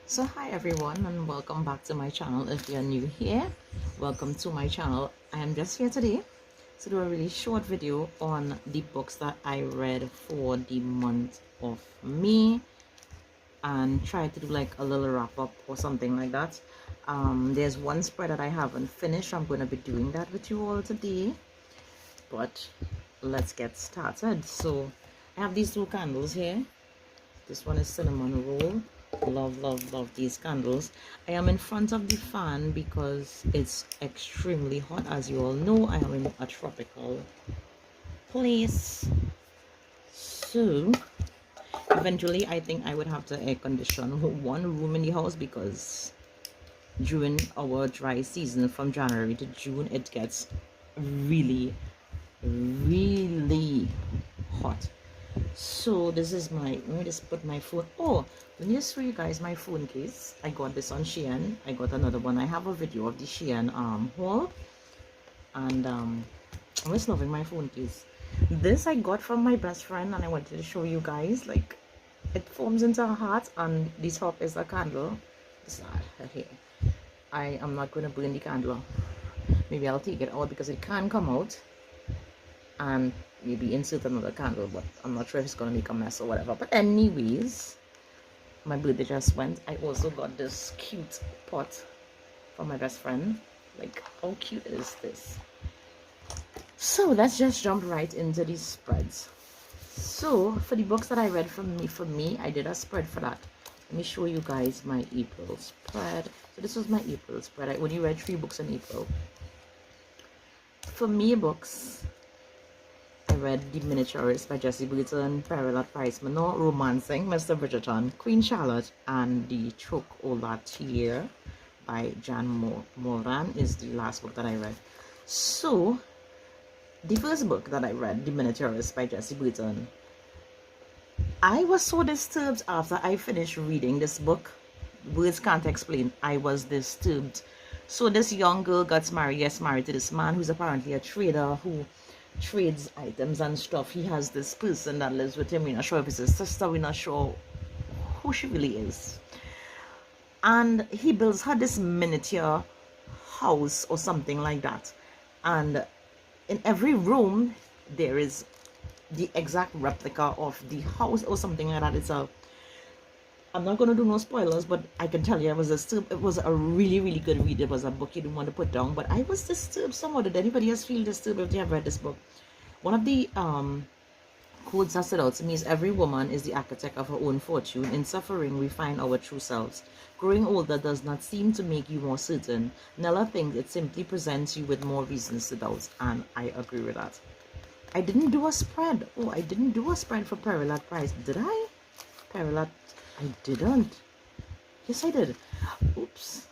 So hi everyone, and welcome back to my channel. If you're new here, welcome to my channel. I am just here today to do a really short video on the books that I read for the month of May and try to do like a little wrap up or something like that. There's one spread that I haven't finished. I'm going to be doing that with you all today, but let's get started. So I have these two candles here. This one is cinnamon roll. Love these candles. I am in front of the fan because it's extremely hot. As you all know, I am in a tropical place, so eventually I think I would have to air condition one room in the house, because during our dry season from January to June it gets really hot. So this is my, let me just put my phone. Oh, let me just show you guys my phone case. I got this on Shein. I got another one. I have a video of the Shein haul, and I'm just loving my phone case. This I got from my best friend, and I wanted to show you guys. Like, it forms into a heart, and the top is a candle. It's not here. I am not going to burn the candle. Maybe I'll take it out because it can come out, and maybe insert another candle, but I'm not sure if it's gonna make a mess or whatever. But anyways, my birthday just went. I also got this cute pot from my best friend. Like, how cute is this? So let's just jump right into these spreads. So for the books that I read for me, I did a spread for that. Let me show you guys my April spread. So this was my April spread. I only read 3 books in April. For me books, I read The Miniaturist by Jessie Burton, Peril at Price Manor, Romancing Mr. Bridgerton, Queen Charlotte, and The Chocolatier by Jan Moran is the last book that I read. So, the first book that I read, The Miniaturist by Jessie Burton, I was so disturbed after I finished reading this book. Words can't explain. I was disturbed. So this young girl gets married to this man who's apparently a trader who trades items and stuff. He has this person that lives with him. We're not sure if it's his sister. We're not sure who she really is. And he builds her this miniature house or something like that. And in every room, there is the exact replica of the house or something like that. It's a, I'm not going to do no spoilers, but I can tell you it was a really good read. It was a book you didn't want to put down, but I was disturbed somewhat. Did anybody else feel disturbed if they have read this book? One of the quotes that stood out to me is, every woman is the architect of her own fortune. In suffering, we find our true selves. Growing older does not seem to make you more certain. Nella thinks it simply presents you with more reasons to doubt, and I agree with that. I didn't do a spread. Oh, I didn't do a spread for Peril at Price. Did I? Peril at... I didn't. Yes, I did. Oops.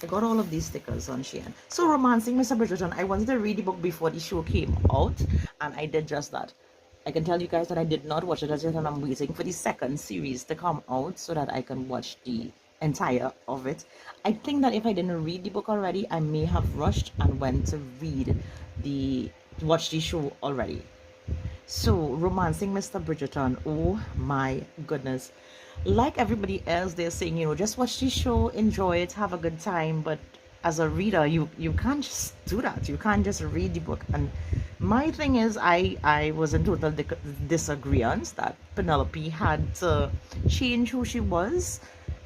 I got all of these stickers on Shein. So, Romancing Mr. Bridgerton, I wanted to read the book before the show came out, and I did just that. I can tell you guys that I did not watch it as yet, and I'm waiting for the second series to come out so that I can watch the entire of it. I think that if I didn't read the book already, I may have rushed and went to watch the show already. So, Romancing Mr. Bridgerton, oh my goodness. Like everybody else, they're saying, you know, just watch the show, enjoy it, have a good time. But as a reader, you can't just do that. You can't just read the book. And my thing is, I was in total disagreement that Penelope had to change who she was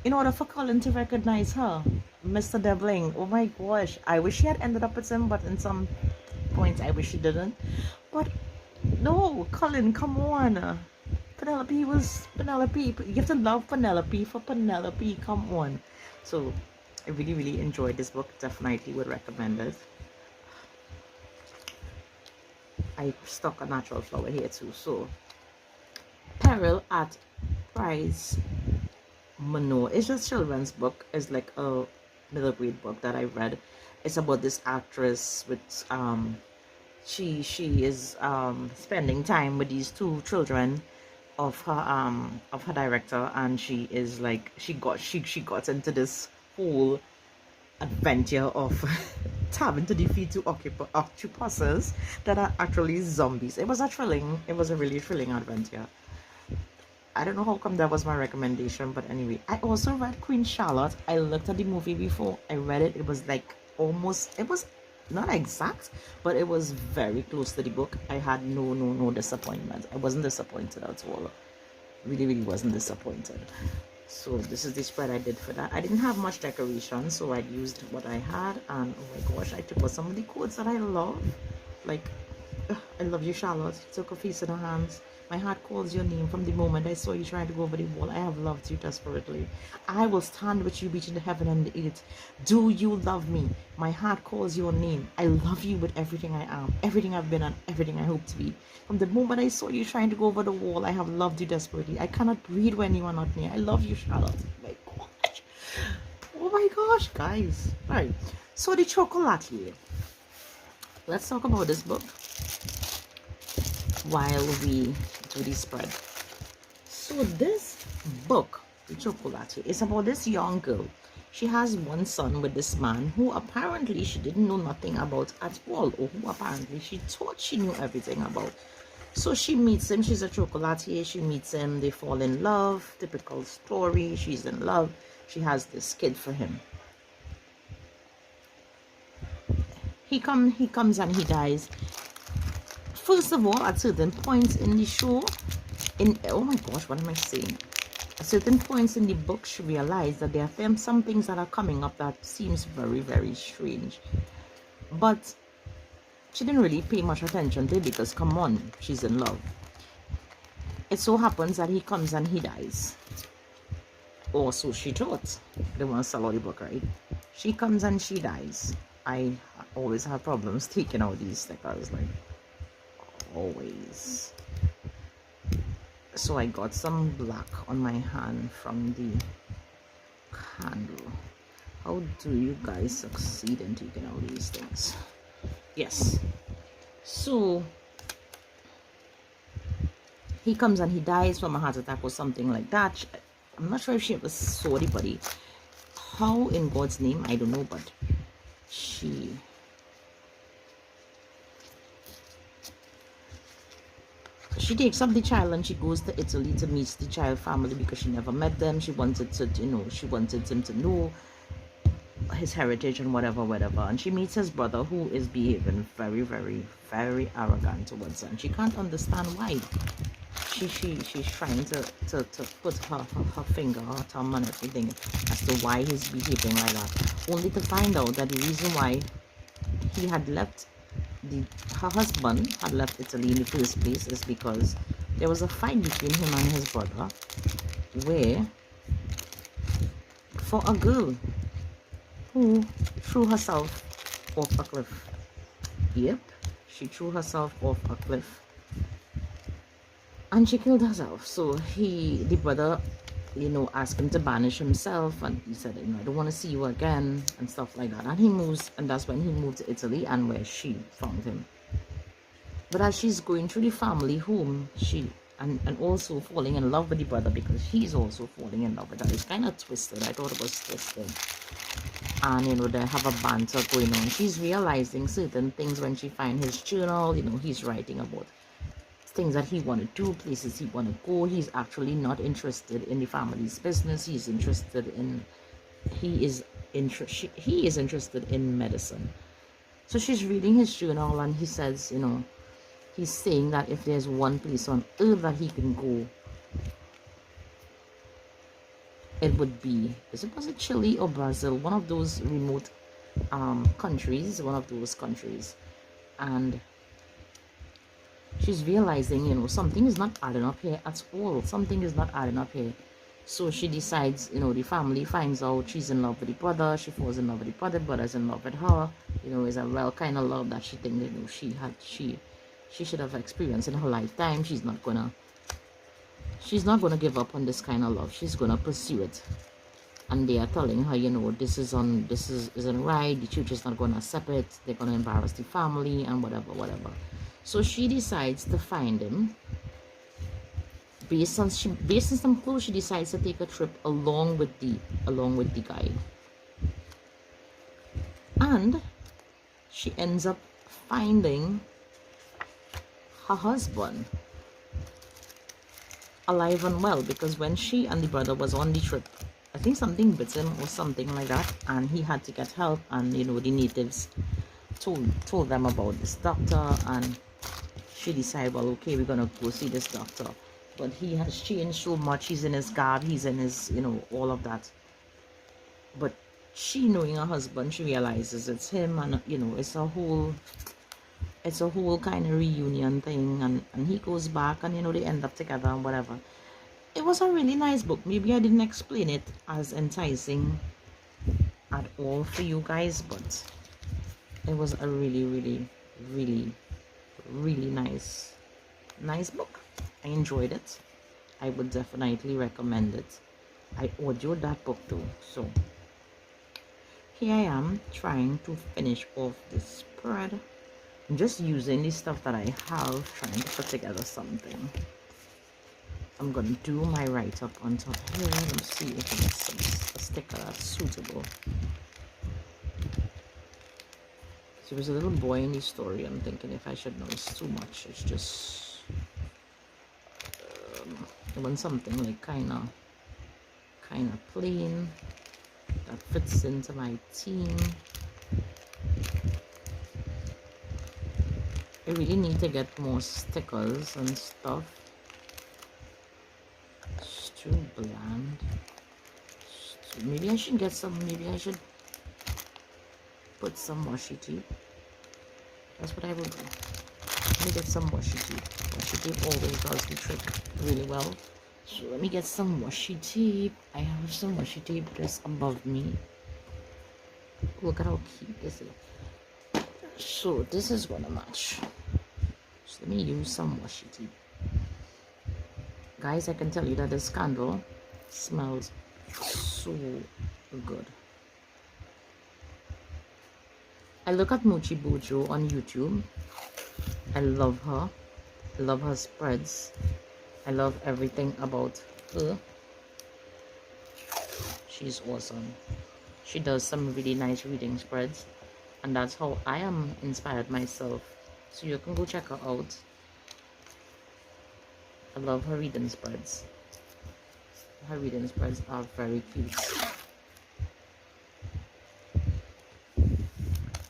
in order for Colin to recognize her. Mr. Devling, oh my gosh. I wish she had ended up with him, but in some points, I wish she didn't. But no, Colin, come on. Penelope was Penelope. You have to love Penelope for Penelope. Come on. So, I really enjoyed this book. Definitely would recommend it. I stuck a natural flower here too. So, Peril at Price Manor. It's just a children's book. It's like a middle grade book that I read. It's about this actress with she is spending time with these 2 children of her director, and she is like she got into this whole adventure of having to defeat 2 octopuses that are actually zombies. It was a really thrilling adventure. I don't know how come that was my recommendation, but anyway, I also read Queen Charlotte. I looked at the movie before I read it. It was like almost, it was not exact, but it was very close to the book. I had no disappointment. I wasn't disappointed at all. Really wasn't disappointed. So this is the spread I did for that. I didn't have much decoration, so I used what I had, and oh my gosh, I took out some of the quotes that I love. Like, I love you, Charlotte. You took a face in her hands. My heart calls your name from the moment I saw you trying to go over the wall. I have loved you desperately. I will stand with you between the heaven and the earth. Do you love me? My heart calls your name. I love you with everything I am, everything I've been and everything I hope to be. From the moment I saw you trying to go over the wall, I have loved you desperately. I cannot breathe when you are not near. I love you, Charlotte. Oh my gosh. Oh my gosh, guys. Right. So the chocolatier. Let's talk about this book while we do the spread. So this book, The Chocolate, is about this young girl. She has one son with this man who apparently she didn't know nothing about at all, or who apparently she thought she knew everything about. So she meets him. She's a chocolatier. She meets him. They fall in love. Typical story. She's in love. She has this kid for him. He comes and he dies. First of all, at certain points in the show, oh my gosh, what am I saying? At certain points in the book, she realized that there are some things that are coming up that seems very strange. But she didn't really pay much attention to it because, come on, she's in love. It so happens that he comes and he dies. Or so she thought. They want to sell out the book, right? She comes and she dies. I always have problems taking out these stickers, like, always. So I got some black on my hand from the candle. How do you guys succeed in taking out these things? Yes. So he comes and he dies from a heart attack or something like that. I'm not sure if she ever saw the body. How in God's name, I don't know, but she takes up the child and she goes to Italy to meet the child family because she never met them. She wanted to, she wanted him to know his heritage and whatever. And she meets his brother, who is behaving very arrogant towards her. And she can't understand why. She's trying to put her finger, her thumb and everything as to why he's behaving like that. Only to find out that the reason why he had left, her husband had left Italy in the first place, is because there was a fight between him and his brother, where for a girl who threw herself off a cliff. Yep, she threw herself off a cliff and she killed herself. So the brother, asked him to banish himself, and he said, I don't want to see you again and stuff like that. And he moves, and that's when he moved to Italy, and where she found him. But as she's going through the family home, and also falling in love with the brother, because he's also falling in love with her. It's kind of twisted. I thought it was twisted. And they have a banter going on. She's realizing certain things when she finds his journal. He's writing about things that he want to do, places he want to go. He's actually not interested in the family's business. He is interested in medicine. So she's reading his journal, and he says, he's saying that if there's one place on earth that he can go, it would be, was it Chile or Brazil, one of those remote countries, and she's realizing, something is not adding up here at all. Something is not adding up here. So she decides, the family finds out she's in love with the brother. She falls in love with the brother. Brother's in love with her. It's a real kind of love that she thinks, she should have experienced in her lifetime. She's not gonna give up on this kind of love. She's gonna pursue it. And they are telling her, this isn't right. The church is not gonna accept it. They're gonna embarrass the family and whatever. So she decides to find him. Based on some clues, she decides to take a trip along with the guy. And she ends up finding her husband. alive and well, because when she and the brother was on the trip, I think something bit him or something like that, and he had to get help, and you know, the natives told them about this doctor, and she decided, well, okay, we're gonna go see this doctor. But he has changed so much. He's in his garb, he's in his, you know, all of that. But she, knowing her husband, she realizes it's him, and you know, it's a whole kind of reunion thing, and he goes back, and you know, they end up together and whatever. It was a really nice book. Maybe I didn't explain it as enticing at all for you guys, but it was a really, really, really, really nice book. I enjoyed it. I would definitely recommend it. I audioed that book too. So here I am trying to finish off this spread. I'm just using the stuff that I have, trying to put together something. I'm gonna do my write-up on top here. Let's see if I get a sticker that's suitable. There was a little boy in the story. I'm thinking if I should know, it's too much. It's just I want something like kind of plain that fits into my theme. I really need to get more stickers and stuff. It's too bland. Maybe I should get some. Maybe I should put some washi tape. That's what I will do. Let me get some washi tape. Washi tape always does the trick really well. So let me get some washi tape. I have some washi tape just above me. Look at how cute this is. So this is gonna match. So let me use some washi tape. Guys, I can tell you that this candle smells so good. I look at Mochi Bojo on YouTube. I love her. I love her spreads. I love everything about her. She's awesome. She does some really nice reading spreads, and that's how I am inspired myself. So you can go check her out. I love her reading spreads. Her reading spreads are very cute.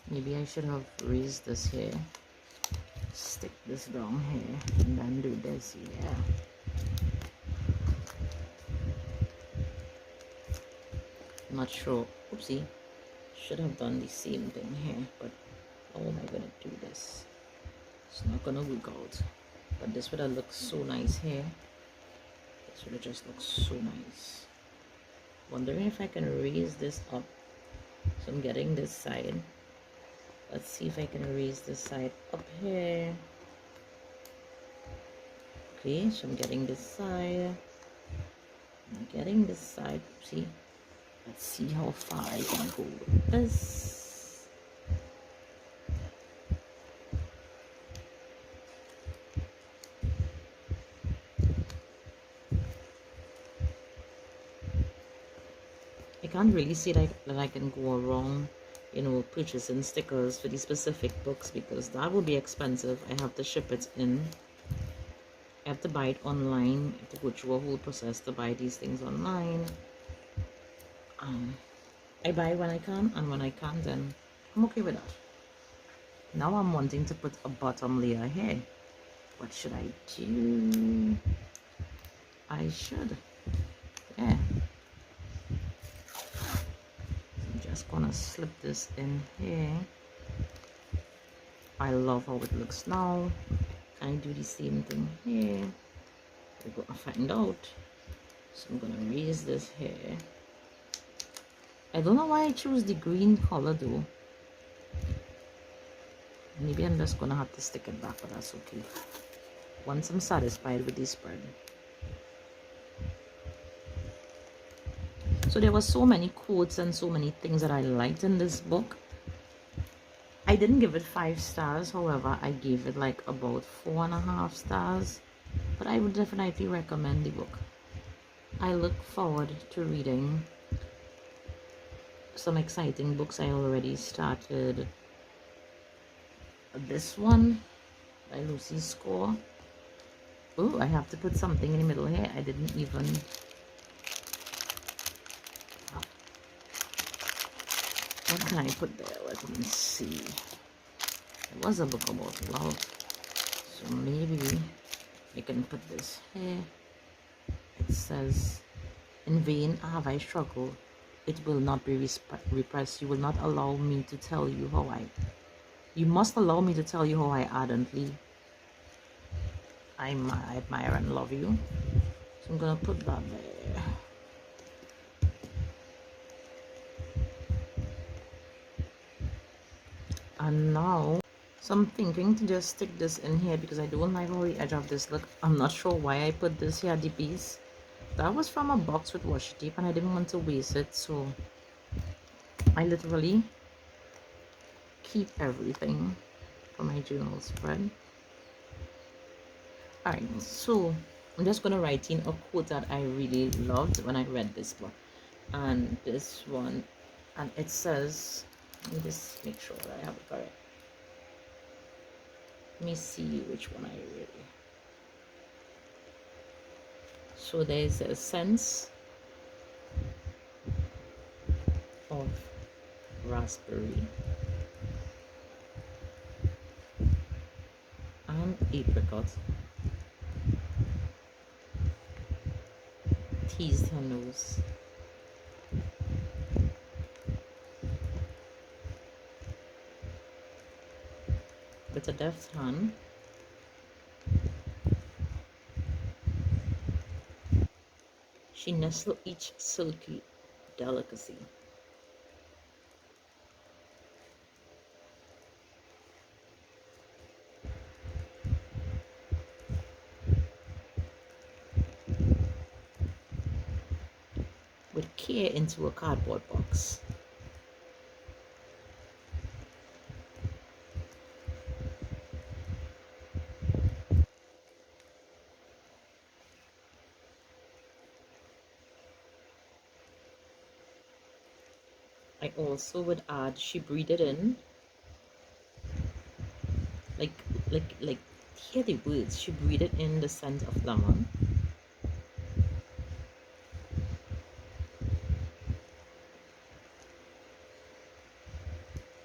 Maybe I should have raised this here. Stick this down here and then do this here. I'm not sure. Oopsie. Should have done the same thing here, but how am I gonna do this? It's not gonna work out. But this would have looked so nice here. This would have just looked so nice. Wondering if I can raise this up. So I'm getting this side. Let's see if I can raise this side up here. Okay, so I'm getting this side. I'm getting this side. See? Let's see how far I can go with this. I can't really see that I can go around, you know, purchasing stickers for these specific books, because that would be expensive. I have to ship it in. I have to buy it online. I have to go through a whole process to buy these things online. I buy when I can, and when I can't, then I'm okay with that. Now I'm wanting to put a bottom layer here. What should I do? I should. Yeah. I'm just gonna slip this in here. I love how it looks now. Can I do the same thing here? We're gonna find out. So I'm gonna raise this here. I don't know why I choose the green color though. Maybe I'm just gonna have to stick it back, but that's okay. Once I'm satisfied with this spread. So there were so many quotes and so many things that I liked in this book. I didn't give it 5 stars, however, I gave it like about 4.5 stars. But I would definitely recommend the book. I look forward to reading some exciting books. I already started this one by Lucy Score, Oh, I have to put something in the middle here. I didn't even... What can I put there? Let me see. It was a book about love. So maybe I can put this here. It says, in vain have I struggled. It will not be repressed. You will not allow me to tell you how I... You must allow me to tell you how I ardently I admire and love you. So I'm gonna put that there. And now, so I'm thinking to just stick this in here because I don't like how the edge of this look. I'm not sure why I put this here, the piece. That was from a box with washi tape and I didn't want to waste it, so I literally keep everything for my journal spread. Alright, so I'm just gonna write in a quote that I really loved when I read this book. And this one, and it says, let me just make sure that I have it correct. Let me see which one I really... So there's a sense of raspberry and apricot teased her nose. With a deft hand, she nestled each silky delicacy. With care into a cardboard box. I also would add she breathed in like hear the words. She breathed in the scent of lemon.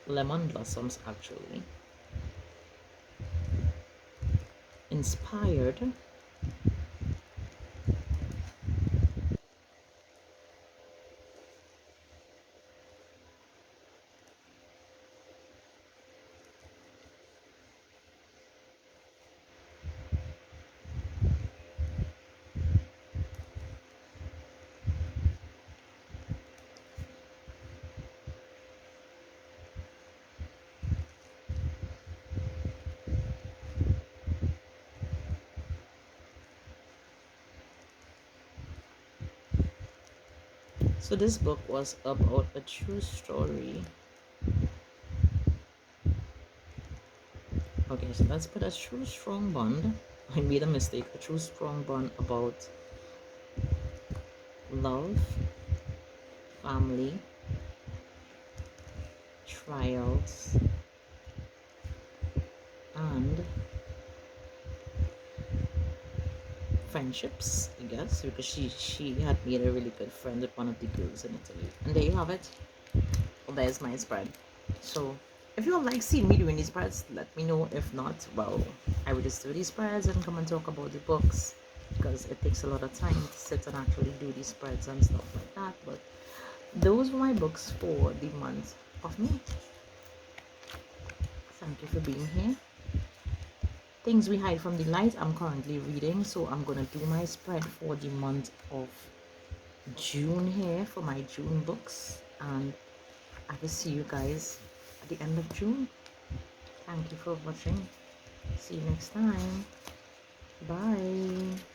Lemon blossoms actually. Inspired So this book was about a true story. Okay, so let's put a true strong bond. I made a mistake. A true strong bond about love, family, trials, and friendships, I guess, because she had made a really good friend with one of the girls in Italy. And there you have it. Well, there's my spread. So if you like seeing me doing these spreads, let me know. If not, well, I will just do these spreads and come and talk about the books, because it takes a lot of time to sit and actually do these spreads and stuff like that. But those were my books for the month of May. Thank you for being here. Things We Hide from the Light, I'm currently reading, so I'm gonna do my spread for the month of June here for my June books, and I will see you guys at the end of June. Thank you for watching. See you next time. Bye.